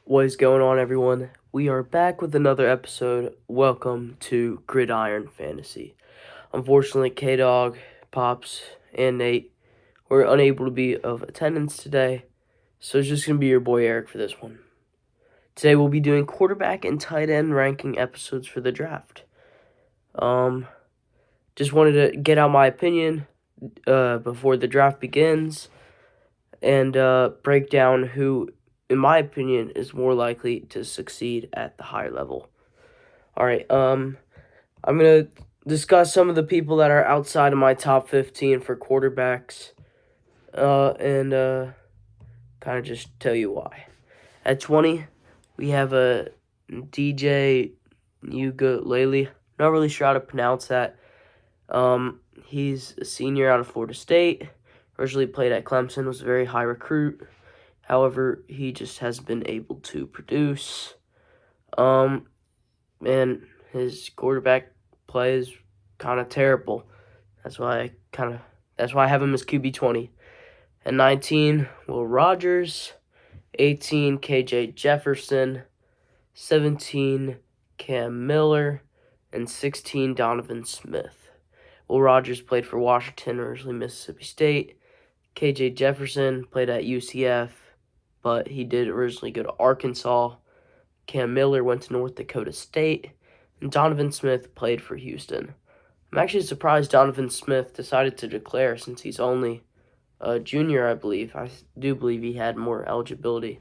What is going on, everyone? We are back with another episode. Welcome to Gridiron Fantasy. Unfortunately, K Dog, Pops, and Nate were unable to be of attendance today, so it's just going to be your boy Eric for this one. Today, we'll be doing quarterback and tight end ranking episodes for the draft. Just wanted to get out my opinion before the draft begins and break down who, in my opinion, is more likely to succeed at the higher level. All right, I'm going to discuss some of the people that are outside of my top 15 for quarterbacks and kind of just tell you why. At 20, we have a DJ Ugalele. Not really sure how to pronounce that. He's a senior out of Florida State. Originally played at Clemson, was a very high recruit. However, he just hasn't been able to produce. And his quarterback play is kind of terrible. That's why I have him as QB20. At 19, Will Rogers. 18, KJ Jefferson. 17, Cam Miller. And 16, Donovan Smith. Will Rogers played for Washington, originally Mississippi State. KJ Jefferson played at UCF, but he did originally go to Arkansas. Cam Miller went to North Dakota State, and Donovan Smith played for Houston. I'm actually surprised Donovan Smith decided to declare since he's only a junior, I believe. I do believe he had more eligibility.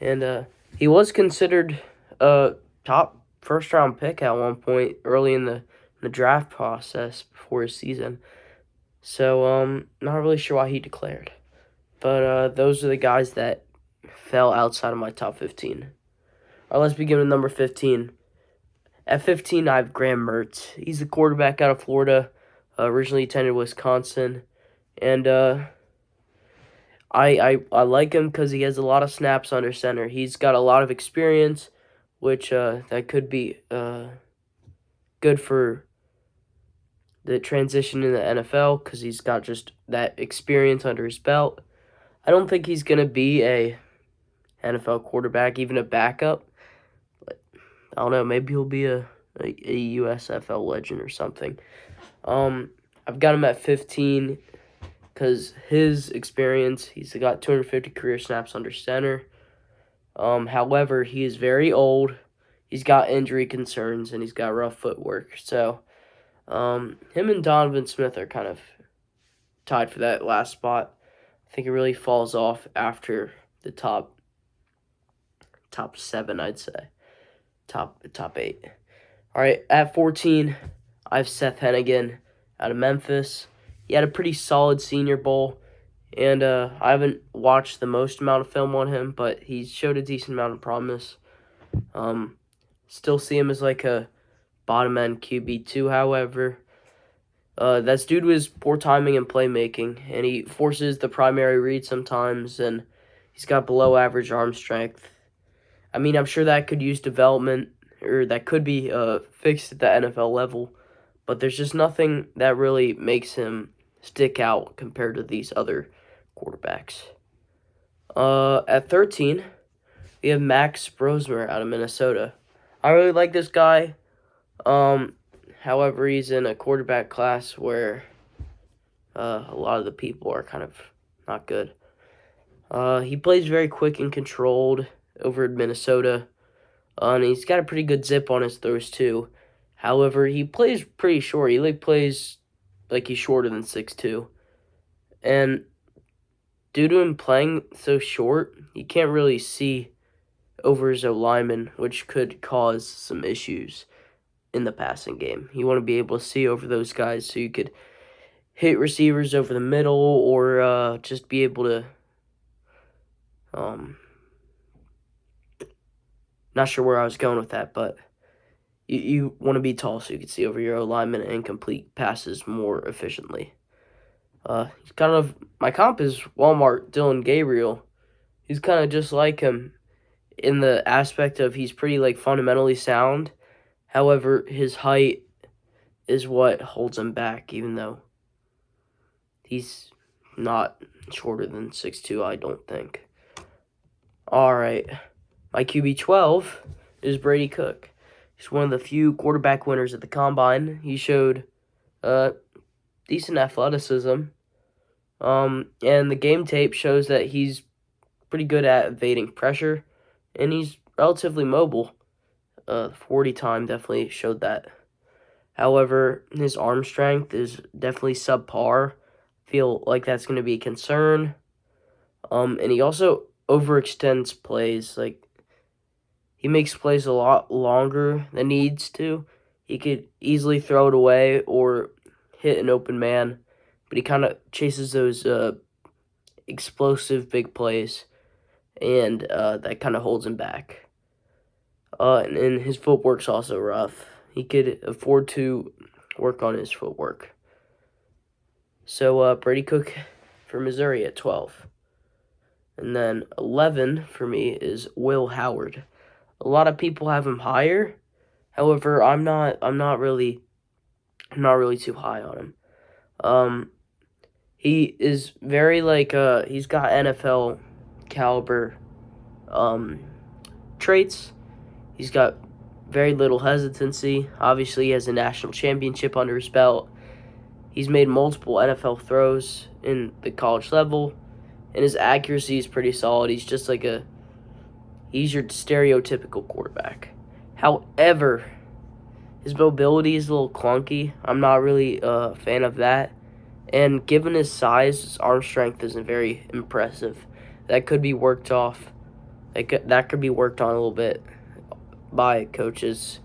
And he was considered a top first-round pick at one point early in the draft process before his season. So, not really sure why he declared. But those are the guys that fell outside of my top 15. All right, let's begin with number 15. At 15, I have Graham Mertz. He's the quarterback out of Florida, originally attended Wisconsin. And I like him because he has a lot of snaps under center. He's got a lot of experience, which that could be good for the transition in the NFL because he's got just that experience under his belt. I don't think he's going to be a NFL quarterback, even a backup. But I don't know, maybe he'll be a USFL legend or something. I've got him at 15 because his experience, he's got 250 career snaps under center. However, he is very old. He's got injury concerns, and he's got rough footwork. So, him and Donovan Smith are kind of tied for that last spot. I think it really falls off after the top 7, I'd say. Top 8. All right, at 14, I have Seth Hennigan out of Memphis. He had a pretty solid Senior Bowl, and I haven't watched the most amount of film on him, but he showed a decent amount of promise. Still see him as like a bottom-end QB2, however. That's due to his poor timing and playmaking, and he forces the primary read sometimes, and he's got below-average arm strength. I mean, I'm sure that could use development, or that could be fixed at the NFL level, but there's just nothing that really makes him stick out compared to these other quarterbacks. At 13, we have Max Brosmer out of Minnesota. I really like this guy. However, he's in a quarterback class where a lot of the people are kind of not good. He plays very quick and controlled over in Minnesota, and he's got a pretty good zip on his throws too. However, he plays pretty short. He plays like he's shorter than 6'2", and due to him playing so short, he can't really see over his lineman, which could cause some issues in the passing game. You want to be able to see over those guys so you could hit receivers over the middle or just be able to not sure where I was going with that, but you want to be tall so you can see over your lineman and complete passes more efficiently. He's kind of, my comp is Walmart Dylan Gabriel. He's kind of just like him in the aspect of he's pretty like fundamentally sound. However, his height is what holds him back, even though he's not shorter than 6'2", I don't think. All right. My QB 12 is Brady Cook. He's one of the few quarterback winners at the Combine. He showed decent athleticism. And the game tape shows that he's pretty good at evading pressure, and he's relatively mobile. 40 time definitely showed that. However, his arm strength is definitely subpar. Feel like that's going to be a concern. And he also overextends plays. Like, he makes plays a lot longer than needs to. He could easily throw it away or hit an open man, but he kind of chases those explosive big plays, and that kind of holds him back. And his footwork's also rough. He could afford to work on his footwork. So Brady Cook for Missouri at 12. And then 11 for me is Will Howard. A lot of people have him higher. However, I'm not really too high on him. He is very he's got NFL caliber traits. He's got very little hesitancy. Obviously, he has a national championship under his belt. He's made multiple NFL throws in the college level, and his accuracy is pretty solid. He's just he's your stereotypical quarterback. However, his mobility is a little clunky. I'm not really a fan of that. And given his size, his arm strength isn't very impressive. That could be worked off. That could be worked on a little bit by coaches.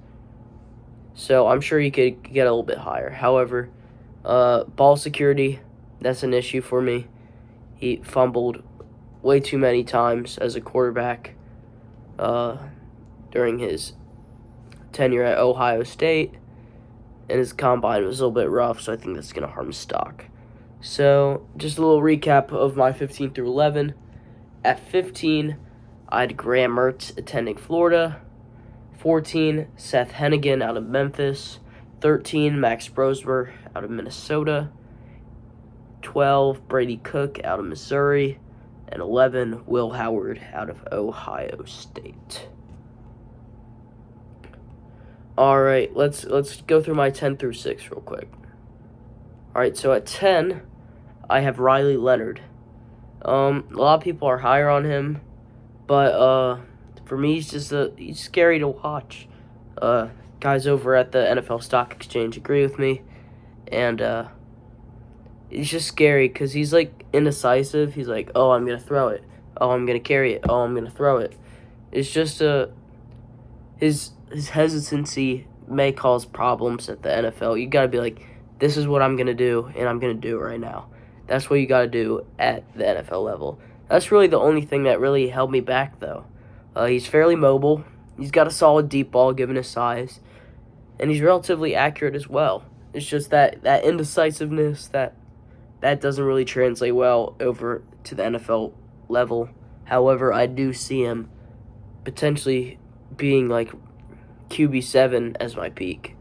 So I'm sure he could get a little bit higher. However, ball security, that's an issue for me. He fumbled way too many times as a quarterback during his tenure at Ohio State, and his combine was a little bit rough, so I think that's going to harm his stock. So just a little recap of my 15 through 11. At 15, I had Graham Mertz attending Florida. 14, Seth Hennigan out of Memphis. 13, Max Brosmer out of Minnesota. 12, Brady Cook out of Missouri. And 11, Will Howard out of Ohio State. All right, let's go through my 10 through 6 real quick. All right, so at 10, I have Riley Leonard. A lot of people are higher on him, but for me, he's scary to watch. Guys over at the NFL Stock Exchange agree with me, and he's just scary because he's indecisive. He's like, oh, I'm gonna throw it. Oh, I'm gonna carry it. Oh, I'm gonna throw it. It's just his hesitancy may cause problems at the NFL. You gotta be like, this is what I'm gonna do, and I'm gonna do it right now. That's what you gotta do at the NFL level. That's really the only thing that really held me back, though. He's fairly mobile. He's got a solid deep ball given his size, and he's relatively accurate as well. It's just that indecisiveness that doesn't really translate well over to the NFL level. However, I do see him potentially being like QB7 as my peak.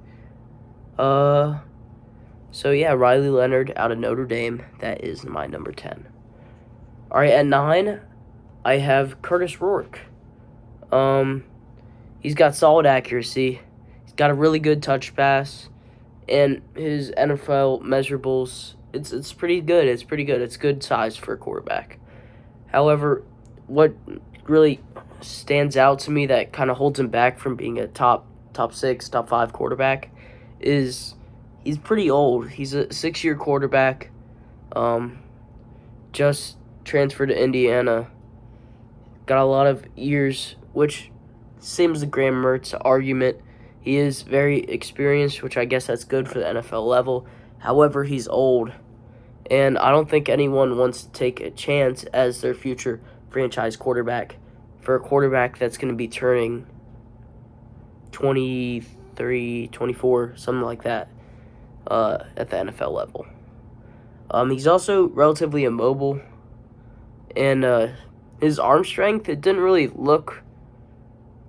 So yeah, Riley Leonard out of Notre Dame. That is my number 10. All right, at 9, I have Curtis Rourke. He's got solid accuracy. He's got a really good touch pass, and his NFL measurables, it's pretty good. It's pretty good. It's good size for a quarterback. However, what really stands out to me that kind of holds him back from being a top 6, top 5 quarterback is he's pretty old. He's a 6-year quarterback. Just transferred to Indiana. Got a lot of years, which same as the Graham Mertz argument. He is very experienced, which I guess that's good for the NFL level. However, he's old, and I don't think anyone wants to take a chance as their future franchise quarterback for a quarterback that's going to be turning 23, 24, something like that at the NFL level. He's also relatively immobile, and his arm strength, it didn't really look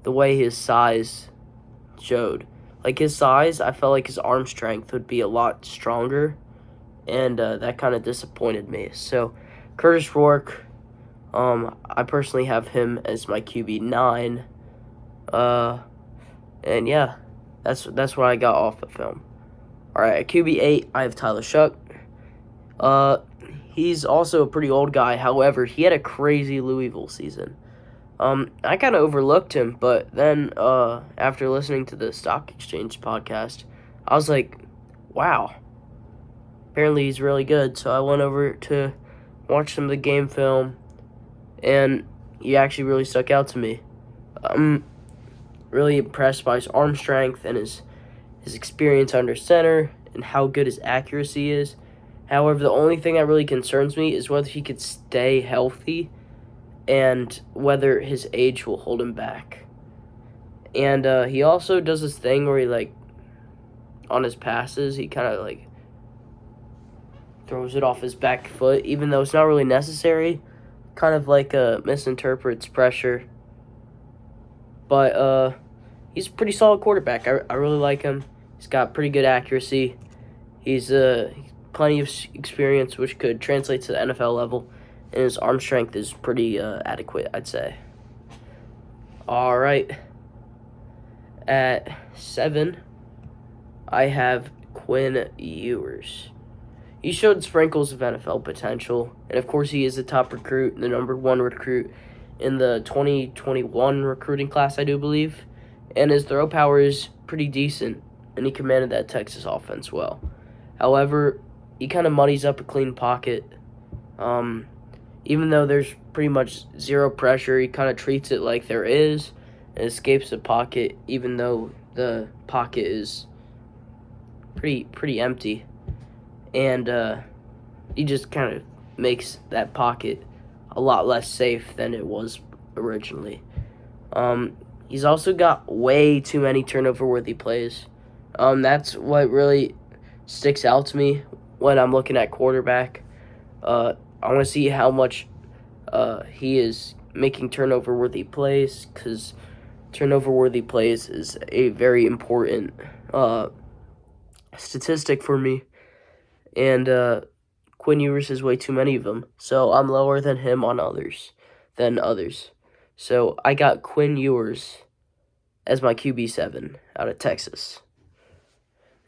the way his size showed. Like, his size, I felt like his arm strength would be a lot stronger, and that kind of disappointed me. So, Curtis Rourke, I personally have him as my QB9. And yeah, that's what I got off the film. All right, at QB8, I have Tyler Shuck. He's also a pretty old guy. However, he had a crazy Louisville season. I kind of overlooked him, but then after listening to the Stock Exchange podcast, I was like, wow, apparently he's really good. So I went over to watch some of the game film, and he actually really stuck out to me. I'm really impressed by his arm strength and his experience under center and how good his accuracy is. However, the only thing that really concerns me is whether he could stay healthy and whether his age will hold him back. And he also does this thing where he, on his passes, he kind of, throws it off his back foot, even though it's not really necessary. Kind of misinterprets pressure. But he's a pretty solid quarterback. I really like him. He's got pretty good accuracy. He's plenty of experience, which could translate to the NFL level. And his arm strength is pretty adequate, I'd say. All right. At 7, I have Quinn Ewers. He showed sprinkles of NFL potential, and of course he is the top recruit, the number 1 recruit in the 2021 recruiting class, I do believe. And his throw power is pretty decent, and he commanded that Texas offense well. However, he kind of muddies up a clean pocket. Even though there's pretty much zero pressure, he kind of treats it like there is and escapes the pocket, even though the pocket is pretty empty. And he just kind of makes that pocket a lot less safe than it was originally. He's also got way too many turnover-worthy plays. That's what really sticks out to me when I'm looking at quarterback. I want to see how much he is making turnover-worthy plays, because turnover-worthy plays is a very important statistic for me. And Quinn Ewers has way too many of them, so I'm lower than him on others. So I got Quinn Ewers as my QB7 out of Texas.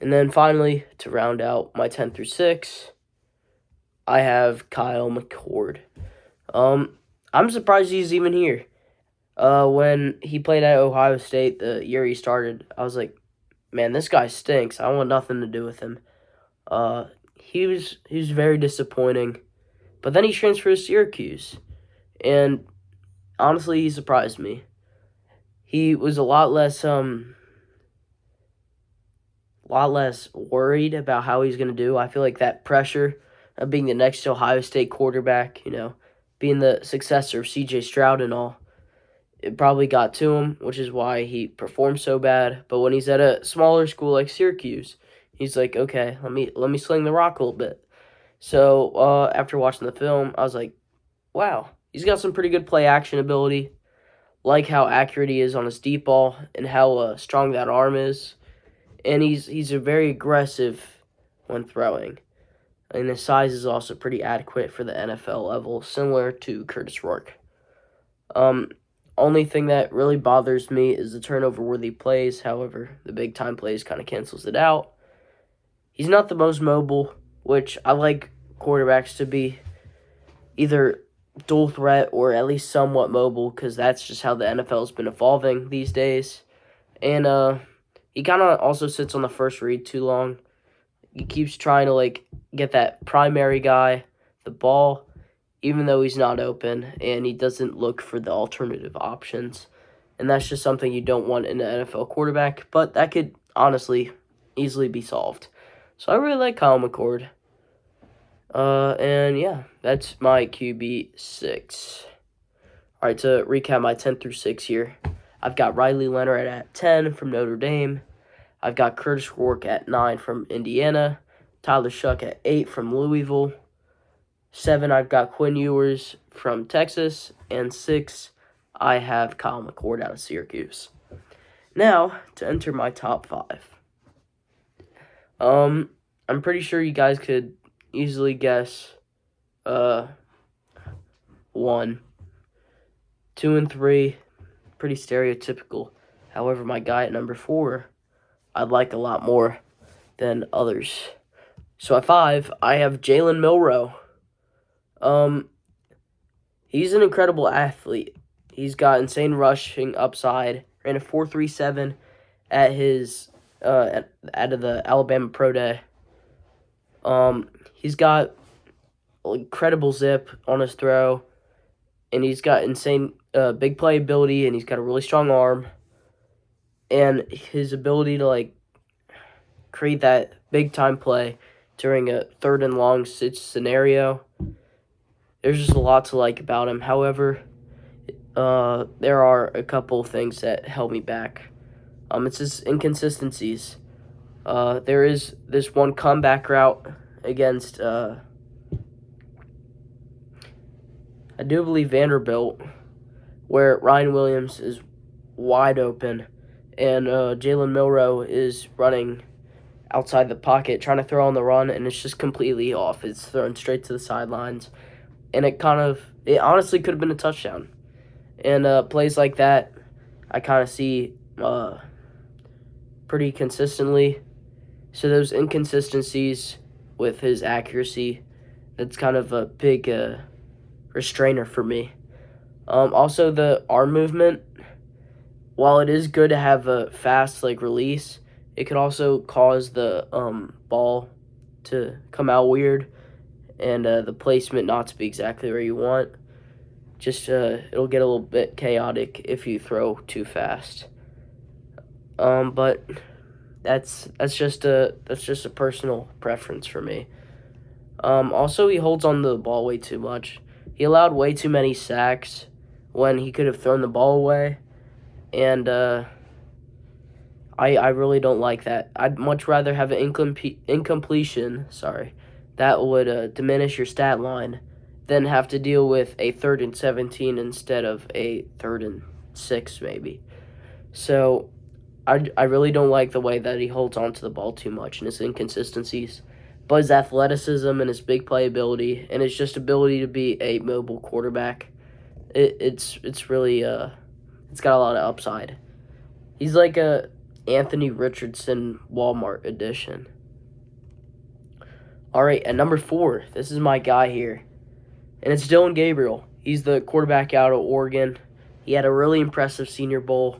And then finally, to round out my 10 through 6, I have Kyle McCord. I'm surprised he's even here. When he played at Ohio State the year he started, I was like, man, this guy stinks. I want nothing to do with him. He was very disappointing. But then he transferred to Syracuse, and honestly, he surprised me. He was a lot less worried about how he's going to do. I feel like that pressure of being the next Ohio State quarterback, being the successor of C.J. Stroud and all, it probably got to him, which is why he performed so bad. But when he's at a smaller school like Syracuse, he's like, okay, let me sling the rock a little bit. So after watching the film, I was like, wow, he's got some pretty good play action ability. Like how accurate he is on his deep ball and how strong that arm is. And he's a very aggressive when throwing. And his size is also pretty adequate for the NFL level, similar to Curtis Rourke. Only thing that really bothers me is the turnover-worthy plays. However, the big-time plays kind of cancels it out. He's not the most mobile, which I like quarterbacks to be either dual threat or at least somewhat mobile, because that's just how the NFL has been evolving these days. And he kind of also sits on the first read too long. He keeps trying to get that primary guy the ball, even though he's not open, and he doesn't look for the alternative options. And that's just something you don't want in an NFL quarterback, but that could honestly easily be solved. So I really like Kyle McCord. And yeah, that's my QB6. All right, to recap my 10 through 6 here, I've got Riley Leonard at 10 from Notre Dame. I've got Curtis Rourke at 9 from Indiana. Tyler Shuck at 8 from Louisville. 7, I've got Quinn Ewers from Texas. And 6, I have Kyle McCord out of Syracuse. Now, to enter my top 5. I'm pretty sure you guys could easily guess 1. 2 and 3, pretty stereotypical. However, my guy at number 4, I'd like a lot more than others. So at 5, I have Jalen Milroe. He's an incredible athlete. He's got insane rushing upside. Ran a 4.37 at his out of the Alabama Pro Day. He's got incredible zip on his throw, and he's got insane big play ability, and he's got a really strong arm, and his ability to create that big time play during a 3rd and long scenario. There's just a lot to like about him. However, there are a couple things that held me back. It's his inconsistencies. There is this one comeback route against, I do believe Vanderbilt, where Ryan Williams is wide open, and Jalen Milroe is running outside the pocket, trying to throw on the run, and it's just completely off. It's thrown straight to the sidelines, and it honestly could have been a touchdown. And plays like that, I kind of see pretty consistently. So those inconsistencies with his accuracy, that's kind of a big restrainer for me. Also, the arm movement, while it is good to have a fast release, it could also cause the ball to come out weird and the placement not to be exactly where you want. Just it'll get a little bit chaotic if you throw too fast. But that's just a personal preference for me. Also, he holds on to the ball way too much. He allowed way too many sacks when he could have thrown the ball away, and I really don't like that. I'd much rather have an incompletion, that would diminish your stat line, than have to deal with a 3rd and 17 instead of a 3rd and 6 maybe. So I really don't like the way that he holds on to the ball too much and his inconsistencies. But his athleticism and his big play ability and his just ability to be a mobile quarterback, it's really it's got a lot of upside. He's like a Anthony Richardson Walmart edition. All right, at number 4, this is my guy here, and it's Dylan Gabriel. He's the quarterback out of Oregon. He had a really impressive Senior Bowl.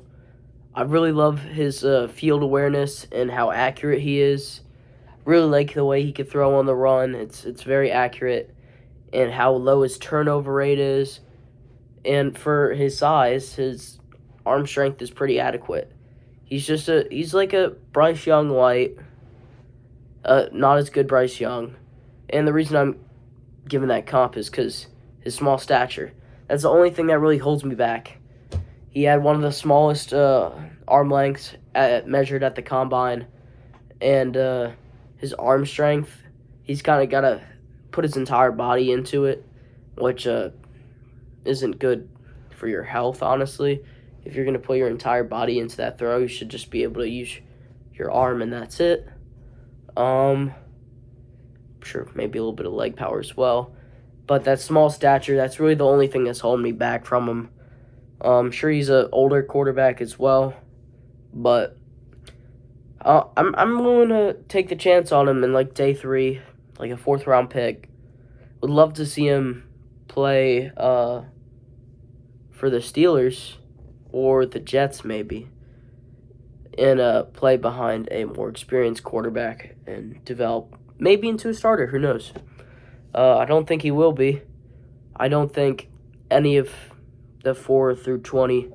I really love his field awareness and how accurate he is. Really like the way he could throw on the run. It's very accurate, and how low his turnover rate is. And for his size, his arm strength is pretty adequate. He's like a Bryce Young light. Not as good Bryce Young. And the reason I'm giving that comp is because his small stature. That's the only thing that really holds me back. He had one of the smallest arm lengths measured at the combine. And his arm strength, he's kind of got to put his entire body into it, which isn't good for your health, honestly. If you're going to put your entire body into that throw, you should just be able to use your arm, and that's it. Sure, maybe a little bit of leg power as well. But that small stature, that's really the only thing that's holding me back from him. Sure, he's an older quarterback as well, but I'm willing to take the chance on him in day 3, a 4th round pick. Would love to see him play for the Steelers or the Jets maybe, and play behind a more experienced quarterback and develop maybe into a starter. Who knows? I don't think he will be. I don't think any of the 4 through 20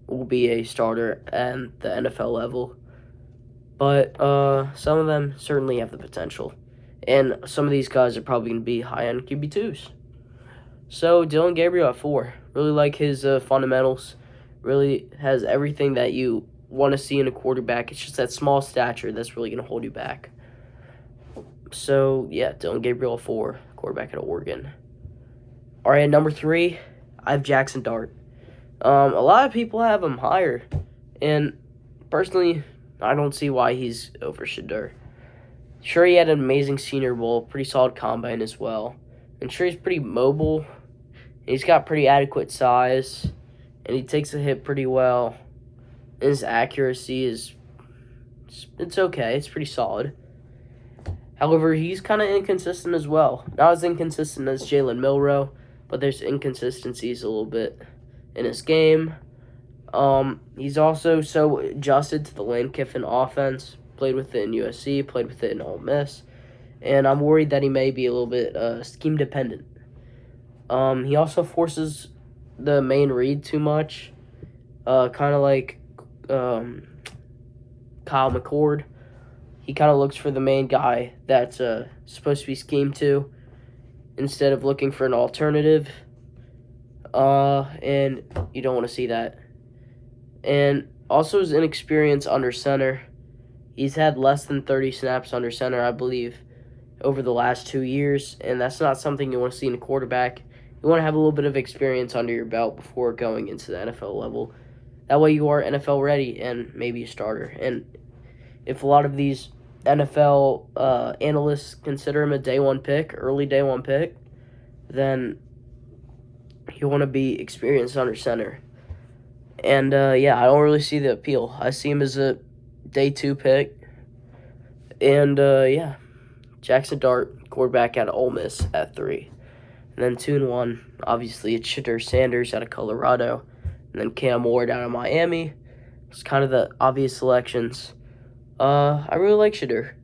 will be a starter at the NFL level. But some of them certainly have the potential. And some of these guys are probably going to be high-end QB2s. So Dylan Gabriel at 4. Really like his fundamentals. Really has everything that you want to see in a quarterback. It's just that small stature that's really going to hold you back. So, yeah, Dylan Gabriel at 4, quarterback at Oregon. All right, at number 3, I have Jackson Dart. A lot of people have him higher. And personally, I don't see why he's over Shedeur. Sure, he had an amazing Senior Bowl, pretty solid combine as well. And sure, he's pretty mobile. He's got pretty adequate size. and he takes a hit pretty well. His accuracy it's okay. It's pretty solid. However, he's kind of inconsistent as well. Not as inconsistent as Jalen Milroe, but there's inconsistencies a little bit in his game. He's also so adjusted to the Lane Kiffin offense. Played with it in USC, played with it in Ole Miss, and I'm worried that he may be a little bit scheme dependent. He also forces the main read too much, kind of like Kyle McCord. He kind of looks for the main guy that's supposed to be schemed to instead of looking for an alternative. And you don't want to see that. And also his inexperience under center. He's had less than 30 snaps under center, I believe, over the last 2 years, and that's not something you want to see in a quarterback. You want to have a little bit of experience under your belt before going into the NFL level. That way you are NFL ready and maybe a starter. And if a lot of these NFL analysts consider him a day one pick, early day one pick, then you want to be experienced under center. And, I don't really see the appeal. I see him as a day 2 pick. And, Jackson Dart, quarterback out of Ole Miss at 3. And then 2 and 1, obviously, it's Shadur Sanders out of Colorado. And then Cam Ward out of Miami. It's kind of the obvious selections. I really like Shadur.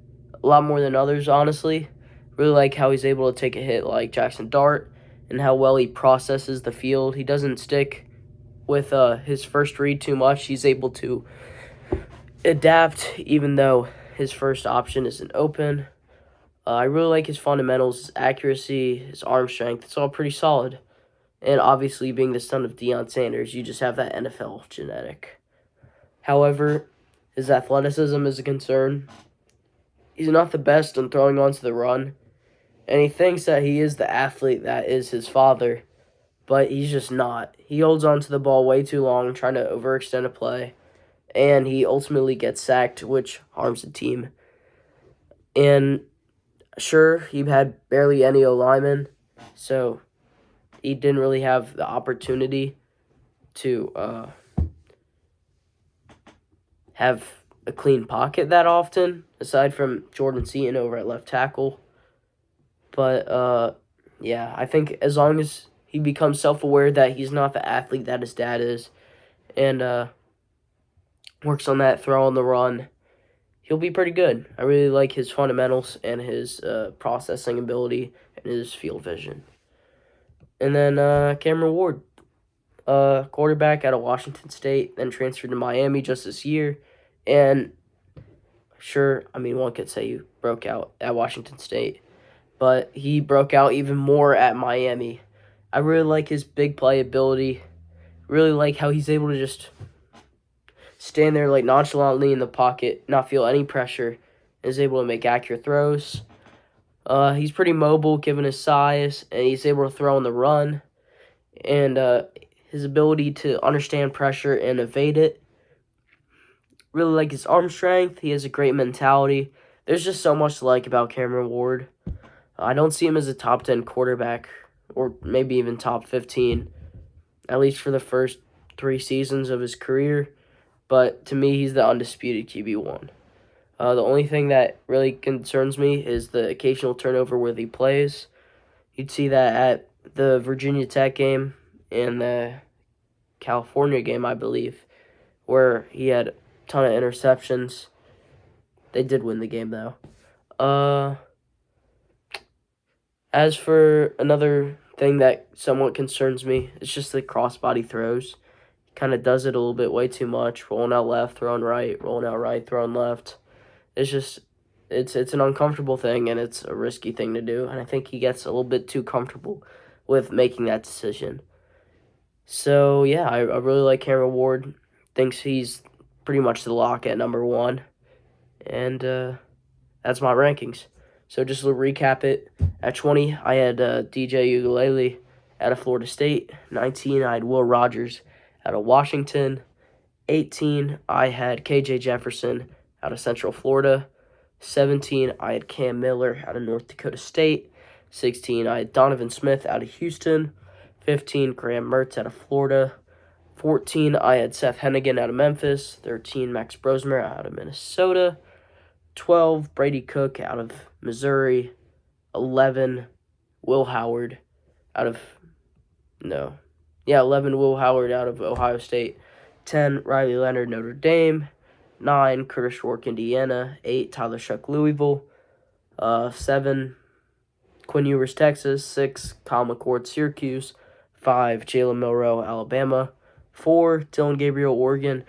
A lot more than others, honestly. Really like how he's able to take a hit like Jackson Dart and how well he processes the field. He doesn't stick with his first read too much. He's able to adapt even though his first option isn't open. I really like his fundamentals, his accuracy, his arm strength. It's all pretty solid. And obviously, being the son of Deion Sanders, you just have that NFL genetic. However, his athleticism is a concern. He's not the best on throwing onto the run. And he thinks that he is the athlete that is his father. But he's just not. He holds onto the ball way too long, trying to overextend a play. And he ultimately gets sacked, which harms the team. And sure, he had barely any O-linemen, so he didn't really have the opportunity to have a clean pocket that often, aside from Jordan Seaton over at left tackle. But, I think as long as he becomes self-aware that he's not the athlete that his dad is and works on that throw on the run, he'll be pretty good. I really like his fundamentals and his processing ability and his field vision. And then Cameron Ward, quarterback out of Washington State, then transferred to Miami just this year. And sure, one could say he broke out at Washington State, but he broke out even more at Miami. I really like his big play ability. Really like how he's able to just stand there like nonchalantly in the pocket, not feel any pressure, and is able to make accurate throws. He's pretty mobile given his size, and he's able to throw on the run. And his ability to understand pressure and evade it. Really like his arm strength. He has a great mentality. There's just so much to like about Cameron Ward. I don't see him as a top 10 quarterback, or maybe even top 15, at least for the first 3 seasons of his career. But to me, he's the undisputed QB1. The only thing that really concerns me is the occasional turnover where he plays. You'd see that at the Virginia Tech game and the California game, I believe, where he had a ton of interceptions. They did win the game, though. As for another thing that somewhat concerns me, it's just the crossbody throws. He kind of does it a little bit way too much, rolling out left, throwing right, rolling out right, throwing left. It's an uncomfortable thing, and it's a risky thing to do, and I think he gets a little bit too comfortable with making that decision. So, I really like Cameron Ward. Thinks he's pretty much the lock at number 1, and that's my rankings. So just to recap it, at 20, I had DJ Uiagalelei out of Florida State. 19, I had Will Rogers out of Washington. 18, I had KJ Jefferson out of Central Florida. 17, I had Cam Miller out of North Dakota State. 16, I had Donovan Smith out of Houston. 15, Graham Mertz out of Florida. 14, I had Seth Hennigan out of Memphis. 13, Max Brosmer out of Minnesota. 12, Brady Cook out of Missouri. 11, Will Howard out of 11, Will Howard out of Ohio State. 10, Riley Leonard, Notre Dame. 9, Curtis Rourke, Indiana. 8, Tyler Shuck, Louisville. 7, Quinn Ewers, Texas. 6, Kyle McCord, Syracuse. 5, Jalen Milroe, Alabama. 4, Dylan Gabriel, Oregon.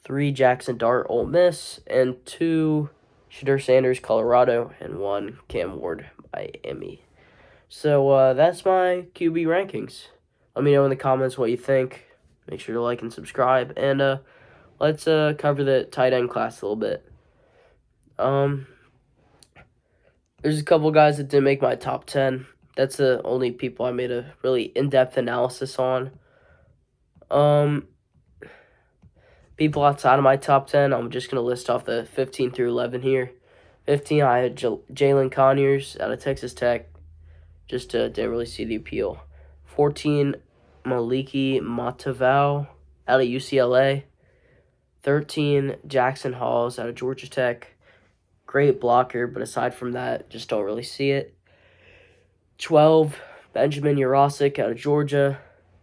3, Jackson Dart, Ole Miss. And 2, Shadur Sanders, Colorado. And 1, Cam Ward, Miami. So that's my QB rankings. Let me know in the comments what you think. Make sure to like and subscribe. And let's cover the tight end class a little bit. There's a couple guys that didn't make my top 10. That's the only people I made a really in-depth analysis on. People outside of my top 10, I'm just going to list off the 15 through 11 here. 15, I had Jalen Conyers out of Texas Tech. Just didn't really see the appeal. 14, Maliki Matavao out of UCLA. 13, Jackson Halls out of Georgia Tech. Great blocker, but aside from that, just don't really see it. 12, Benjamin Urosic out of Georgia.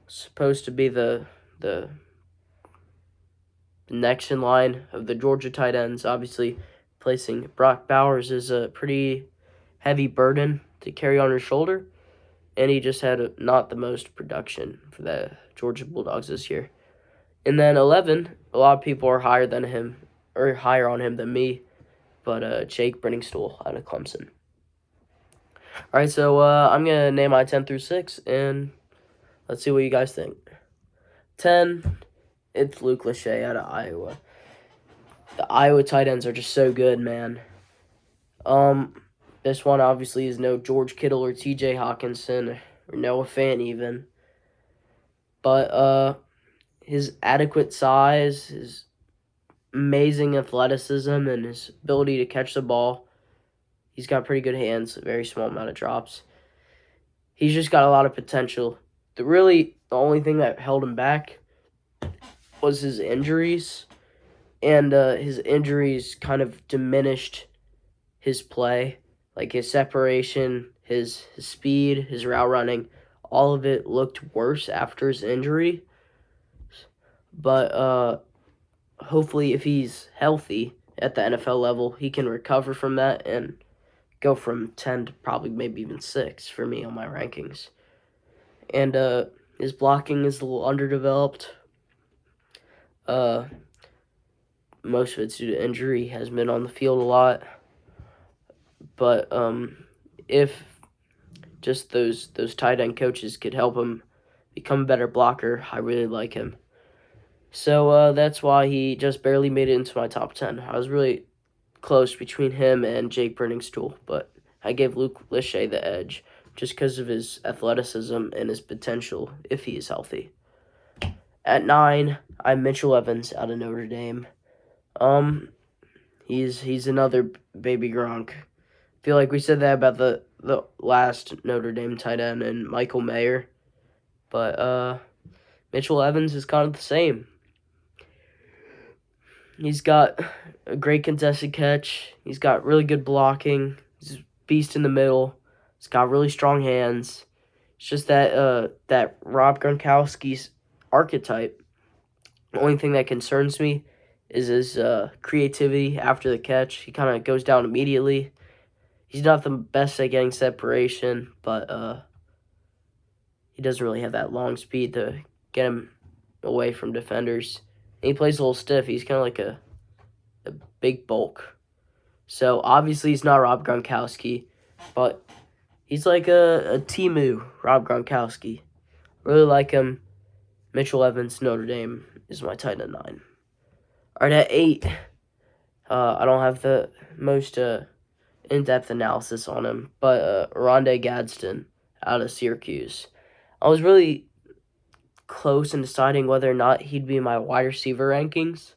Supposed to be the next in line of the Georgia tight ends. Obviously, placing Brock Bowers is a pretty heavy burden to carry on your shoulder, and he just had not the most production for the Georgia Bulldogs this year. And then 11, a lot of people are higher on him than me, but Jake Brenningstool out of Clemson. All right, so I'm going to name my 10 through 6, and let's see what you guys think. 10, it's Luke Lachey out of Iowa. The Iowa tight ends are just so good, man. This one obviously is no George Kittle or TJ Hawkinson or Noah Fant even. But his adequate size, his amazing athleticism, and his ability to catch the ball. He's got pretty good hands, a very small amount of drops. He's just got a lot of potential. The only thing that held him back was his injuries. And his injuries kind of diminished his play. Like his separation, his speed, his route running, all of it looked worse after his injury. But hopefully if he's healthy at the NFL level, he can recover from that and go from 10 to probably maybe even 6 for me on my rankings. And his blocking is a little underdeveloped. Most of it's due to injury. He has been on the field a lot. But if just those tight end coaches could help him become a better blocker, I really like him. So that's why he just barely made it into my top 10. I was really close between him and Jake Brenningstool, but I gave Luke Lachey the edge just because of his athleticism and his potential if he is healthy. At 9, I have Mitchell Evans out of Notre Dame. He's another baby Gronk. I feel like we said that about the last Notre Dame tight end and Michael Mayer, but Mitchell Evans is kind of the same. He's got a great contested catch. He's got really good blocking. He's a beast in the middle. He's got really strong hands. It's just that Rob Gronkowski's archetype. The only thing that concerns me is his creativity after the catch. He kind of goes down immediately. He's not the best at getting separation, but he doesn't really have that long speed to get him away from defenders. And he plays a little stiff. He's kind of like a big bulk. So, obviously, he's not Rob Gronkowski, but he's like a Timu Rob Gronkowski. Really like him. Mitchell Evans, Notre Dame, is my tight end 9. All right, at 8, I don't have the most in-depth analysis on him, but Rondé Gadsden out of Syracuse. I was really close in deciding whether or not he'd be in my wide receiver rankings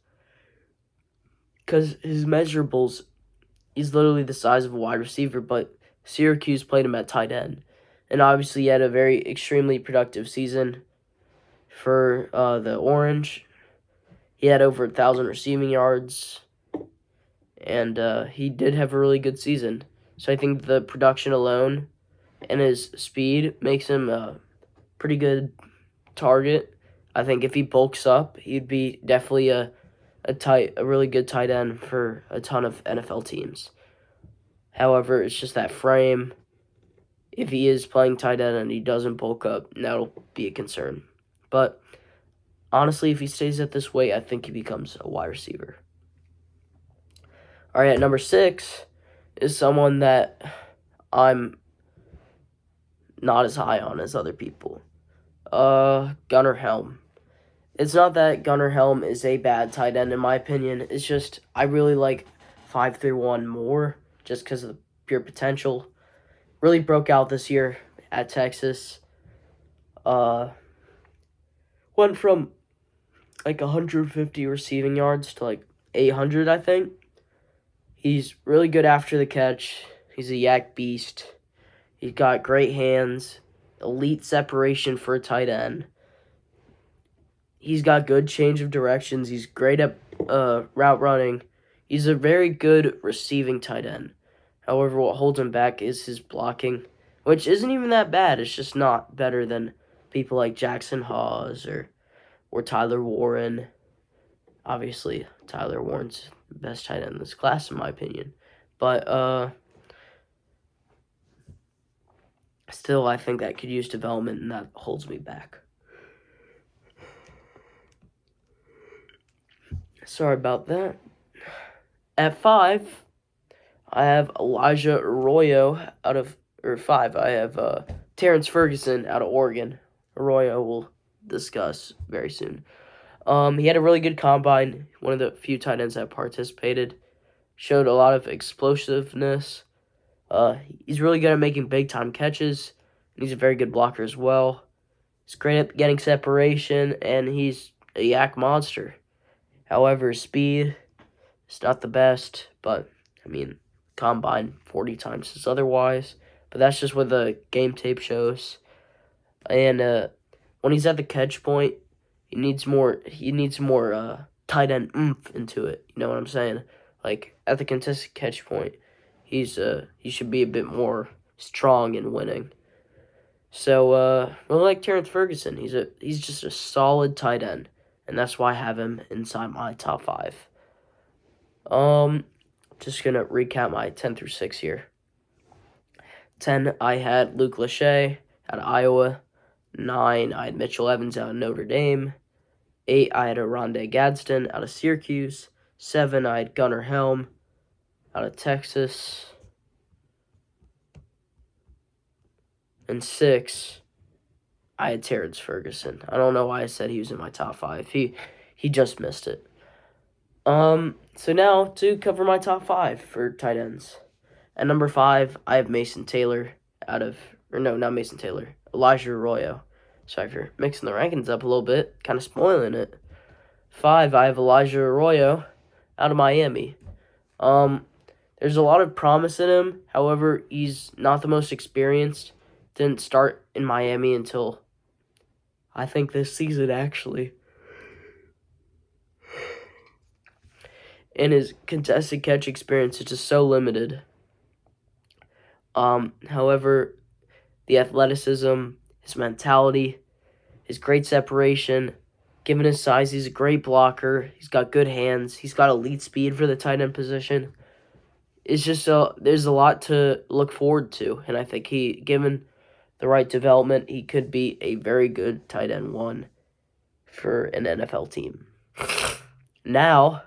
because his measurables, he's literally the size of a wide receiver, but Syracuse played him at tight end, and obviously he had a very extremely productive season. for the Orange. He had over 1,000 receiving yards, and he did have a really good season. So I think the production alone and his speed makes him a pretty good target. I think if he bulks up, he'd be definitely a really good tight end for a ton of NFL teams. However, it's just that frame. If he is playing tight end and he doesn't bulk up, that'll be a concern. But honestly, if he stays at this weight, I think he becomes a wide receiver. All right, at number 6 is someone that I'm not as high on as other people. Gunnar Helm. It's not that Gunnar Helm is a bad tight end in my opinion. It's just I really like 531 more just because of the pure potential. Really broke out this year at Texas. Went from like 150 receiving yards to like 800, I think. He's really good after the catch. He's a yak beast. He's got great hands, elite separation for a tight end. He's got good change of directions. He's great at route running. He's a very good receiving tight end. However, what holds him back is his blocking, which isn't even that bad. It's just not better than people like Jackson Hawes or Tyler Warren. Obviously, Tyler Warren's the best tight end in this class, in my opinion. But still, I think that could use development, and that holds me back. Sorry about that. At 5, I have Elijah Arroyo out of, or 5, I have Terrence Ferguson out of Oregon. Arroyo we'll discuss very soon. He had a really good combine, one of the few tight ends that participated. Showed a lot of explosiveness. He's really good at making big-time catches, and he's a very good blocker as well. He's great at getting separation, and he's a yak monster. However, speed is not the best, but, I mean, combine 40 times is otherwise. But that's just what the game tape shows. And when he's at the catch point, he needs more tight end oomph into it. You know what I'm saying? Like, at the contested catch point, he should be a bit more strong in winning. So, really like Terrence Ferguson. He's just a solid tight end, and that's why I have him inside my top 5. Just gonna recap my 10 through 6 here. 10, I had Luke Lachey out of Iowa. 9, I had Mitchell Evans out of Notre Dame. 8, I had Oronde Gadsden out of Syracuse. 7, I had Gunnar Helm out of Texas. And 6, I had Terrence Ferguson. I don't know why I said he was in my top 5. He just missed it. So now to cover my top 5 for tight ends. At number 5, I have Mason Taylor Elijah Arroyo. Sorry for mixing the rankings up a little bit, kind of spoiling it. 5, I have Elijah Arroyo out of Miami. There's a lot of promise in him. However, he's not the most experienced. Didn't start in Miami until, I think, this season, actually. And his contested catch experience is just so limited. However, the athleticism, his mentality, his great separation, given his size, he's a great blocker. He's got good hands. He's got elite speed for the tight end position. It's just there's a lot to look forward to, and I think given the right development, he could be a very good tight end 1 for an NFL team. Now,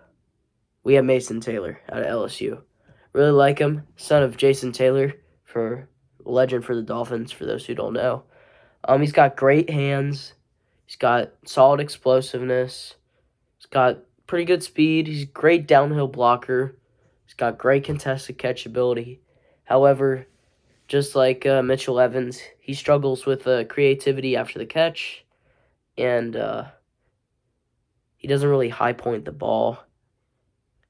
we have Mason Taylor out of LSU. Really like him. Son of Jason Taylor, legend for the Dolphins, for those who don't know. He's got great hands. He's got solid explosiveness. He's got pretty good speed. He's a great downhill blocker. He's got great contested catch ability. However, just like Mitchell Evans, he struggles with creativity after the catch, and he doesn't really high point the ball.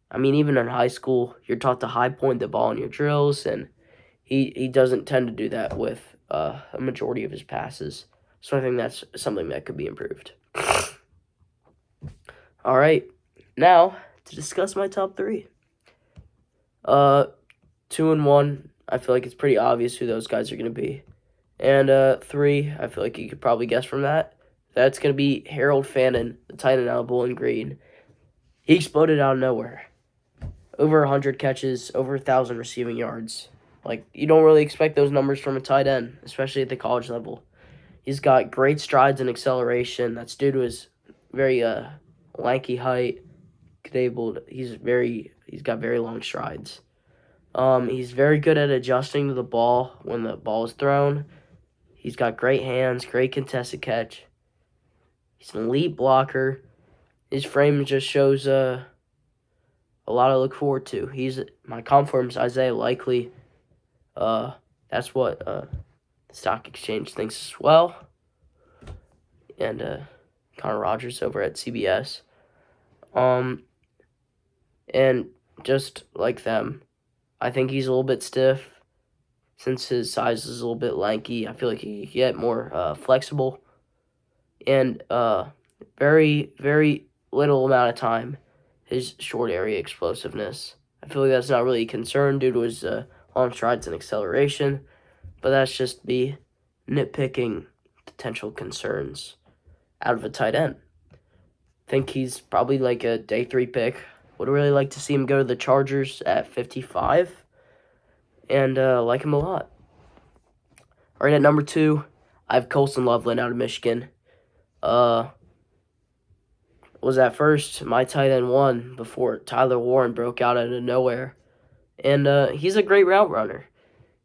I mean, even in high school, you're taught to high point the ball in your drills, and he doesn't tend to do that with a majority of his passes. So I think that's something that could be improved. All right, now to discuss my top three. 2 and 1, I feel like it's pretty obvious who those guys are going to be. And 3, I feel like you could probably guess from that. That's going to be Harold Fannin, the tight end out of Bowling Green. He exploded out of nowhere. Over 100 catches, over 1,000 receiving yards. Like, you don't really expect those numbers from a tight end, especially at the college level. He's got great strides and acceleration. That's due to his very lanky height. He's got very long strides. He's very good at adjusting to the ball when the ball is thrown. He's got great hands, great contested catch. He's an elite blocker. His frame just shows a lot to look forward to. My comp for him is Isaiah Likely. That's what the stock exchange thinks as well. And Connor Rogers over at CBS. And just like them, I think he's a little bit stiff. Since his size is a little bit lanky, I feel like he could get more flexible. And very, very little amount of time, his short area explosiveness. I feel like that's not really a concern due to his long strides and acceleration. But that's just me nitpicking potential concerns out of a tight end. I think he's probably like a day 3 pick. Would really like to see him go to the Chargers at 55. And like him a lot. All right, at number 2, I have Colston Loveland out of Michigan. Was at first my tight end 1 before Tyler Warren broke out of nowhere. And he's a great route runner.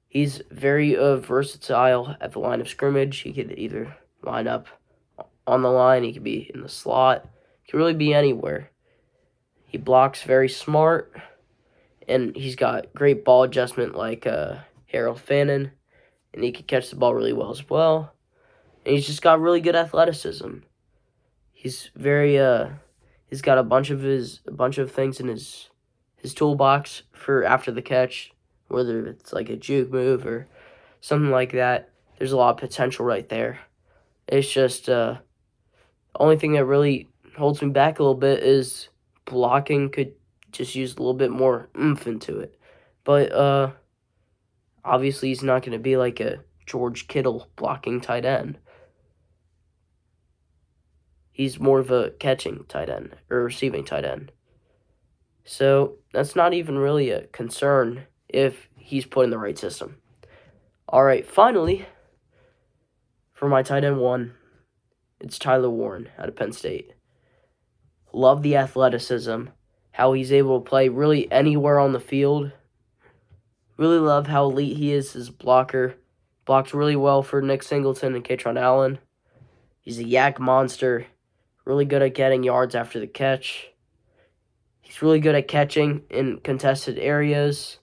He's very versatile at the line of scrimmage. He could either line up on the line, he could be in the slot, he could really be anywhere. He blocks very smart, and he's got great ball adjustment like Harold Fannin, and he can catch the ball really well as well. And he's just got really good athleticism. He's he's got a bunch of things in his toolbox for after the catch, whether it's like a juke move or something like that. There's a lot of potential right there. It's just the only thing that really holds me back a little bit is blocking could just use a little bit more oomph into it. But obviously he's not going to be like a George Kittle blocking tight end. He's more of a catching tight end or receiving tight end. So that's not even really a concern if he's put in the right system. All right, finally, for my tight end 1, it's Tyler Warren out of Penn State. Love the athleticism, how he's able to play really anywhere on the field. Really love how elite he is as a blocker. Blocks really well for Nick Singleton and Katron Allen. He's a yak monster. Really good at getting yards after the catch. He's really good at catching in contested areas.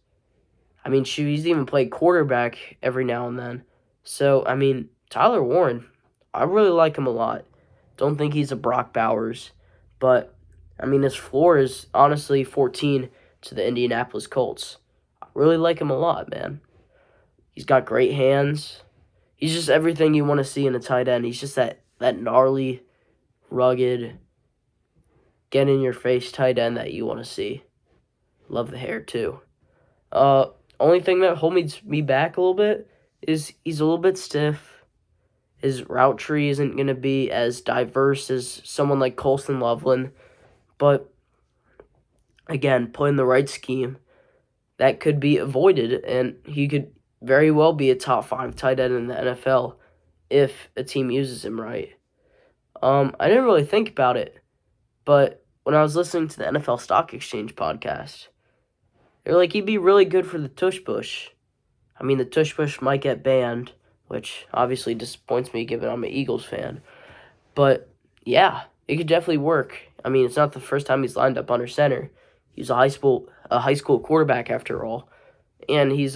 I mean, he's even played quarterback every now and then. So, I mean, Tyler Warren, I really like him a lot. Don't think he's a Brock Bowers. But, I mean, his floor is honestly 14 to the Indianapolis Colts. I really like him a lot, man. He's got great hands. He's just everything you want to see in a tight end. He's just that gnarly, rugged, get-in-your-face tight end that you want to see. Love the hair, too. Only thing that holds me back a little bit is he's a little bit stiff. His route tree isn't going to be as diverse as someone like Colston Loveland. But, again, put in the right scheme, that could be avoided, and he could very well be a top 5 tight end in the NFL if a team uses him right. I didn't really think about it, but when I was listening to the NFL Stock Exchange podcast, they're like, he'd be really good for the tush push. I mean, the tush push might get banned, which obviously disappoints me given I'm an Eagles fan. But, yeah, it could definitely work. I mean, it's not the first time he's lined up under center. He's a high school quarterback after all. And he's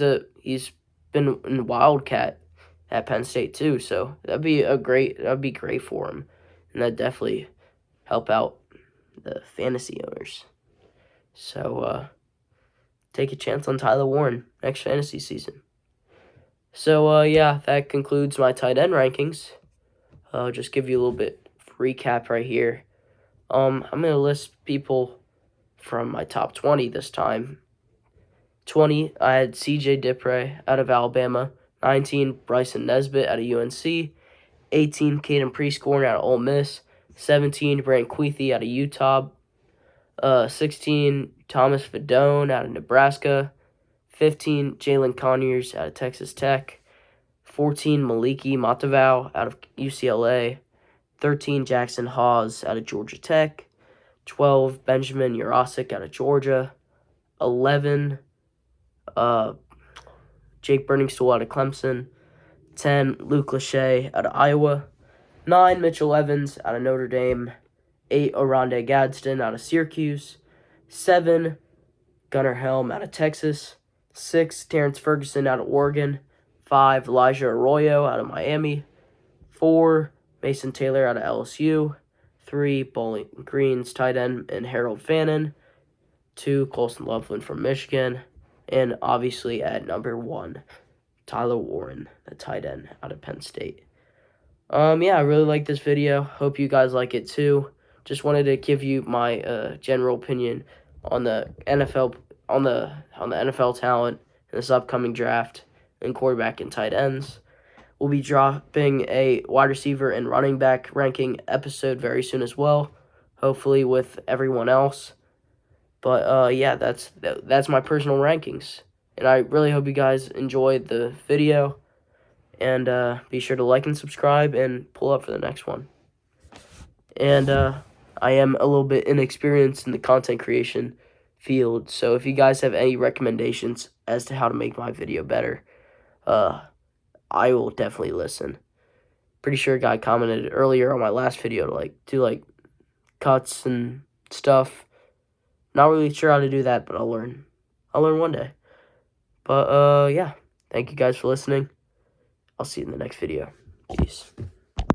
been in Wildcat at Penn State too, so that'd be great for him. And that'd definitely help out the fantasy owners. So take a chance on Tyler Warren next fantasy season. So yeah, that concludes my tight end rankings. I'll just give you a little bit recap right here. I'm going to list people from my top 20 this time. 20, I had C.J. Dippre out of Alabama. 19, Bryson Nesbitt out of UNC. 18, Caden Prescorn out of Ole Miss. 17, Brant Queethy out of Utah. 16, Thomas Fedone out of Nebraska. 15, Jalen Conyers out of Texas Tech. 14, Maliki Matavau out of UCLA. 13, Jackson Hawes out of Georgia Tech. 12, Benjamin Jurasic out of Georgia. 11, Jake Burningstool out of Clemson. 10, Luke Lachey out of Iowa. 9, Mitchell Evans out of Notre Dame. 8, Oronde Gadsden out of Syracuse. 7, Gunnar Helm out of Texas. 6, Terrence Ferguson out of Oregon. 5, Elijah Arroyo out of Miami. 4, Mason Taylor out of LSU. 3, Bowling Green's tight end and Harold Fannin. 2, Colson Loveland from Michigan. And obviously at number 1, Tyler Warren, the tight end out of Penn State. Yeah, I really like this video. Hope you guys like it too. Just wanted to give you my general opinion on the NFL on the NFL talent in this upcoming draft and quarterback and tight ends. We'll be dropping a wide receiver and running back ranking episode very soon as well, hopefully with everyone else. But yeah, that's my personal rankings, and I really hope you guys enjoyed the video. And be sure to like and subscribe and pull up for the next one. And I am a little bit inexperienced in the content creation field, so if you guys have any recommendations as to how to make my video better, I will definitely listen. Pretty sure a guy commented earlier on my last video to do cuts and stuff. Not really sure how to do that, but I'll learn. I'll learn one day. But yeah, thank you guys for listening. I'll see you in the next video. Peace.